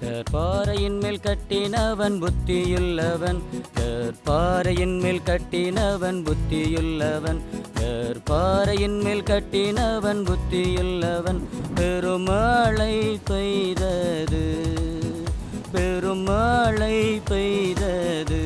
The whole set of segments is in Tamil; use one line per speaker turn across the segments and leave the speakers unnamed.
கற்பாறையின் மேல் கட்டினவன் புத்தியுள்ளவன், கற்பாறையின் மேல் கட்டினவன் புத்தியுள்ளவன், கற்பாறையின் மேல் கட்டினவன் புத்தியுள்ளவன். பெருமழை பெய்தது, பெருமழை பெய்தது,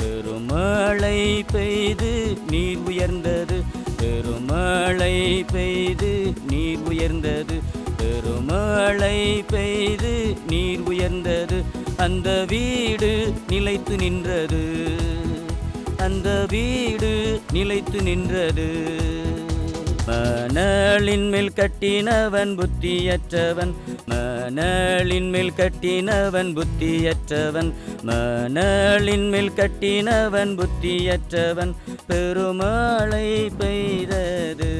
பெருமழை பெய்து நீர் உயர்ந்தது, பெருமழை பெய்து நீர் உயர்ந்தது, பெருமழை பெய்து நீர் உயர்ந்தது. அந்த வீடு நிலைத்து நின்றது, அந்த வீடு நிலைத்து நின்றது. மணலின் மேல் கட்டினவன் புத்தியற்றவன், மணலின் மேல் கட்டினவன் புத்தியற்றவன், மணலின் மேல் கட்டினவன் புத்தியற்றவன். பெருமழை பெய்தது,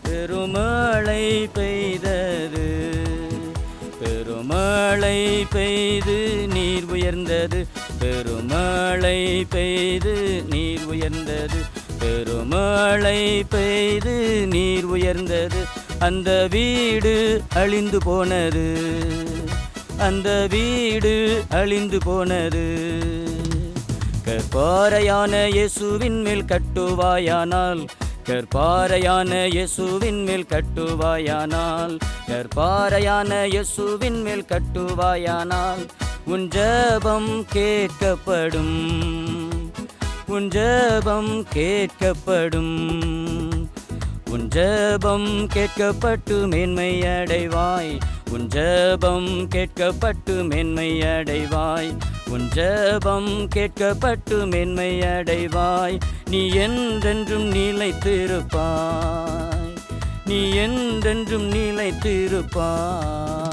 பெருமழை பெய்தது, பெருமழை பெய்து நீர் உயர்ந்தது, பெருமழை பெய்து நீர் உயர்ந்தது, பெருமழை பெய்து நீர் உயர்ந்தது. அந்த வீடு அழிந்து போனது, அந்த வீடு அழிந்து போனது. கற்பாறையான இயேசுவின் மேல் கட்டுவாயானால், கற்பாறையான இயேசுவின் மேல் கட்டுவாயானால், கற்பாறையான இயேசுவின் மேல் கட்டுவாயானால், உன் ஜெபம் கேட்கப்படும், உன் ஜெபம் கேட்கப்படும், உன் ஜெபம் கேட்கப்பட்டு மேன்மை அடைவாய், உன் ஜெபம் கேட்கப்பட்டு மேன்மை அடைவாய், உன் ஜெபம் கேட்கப்பட்டு மேன்மை அடைவாய். நீ என்றென்றும் நிலைத்திருப்பாய், நீ என்றென்றும் நிலைத்திருப்பாய்.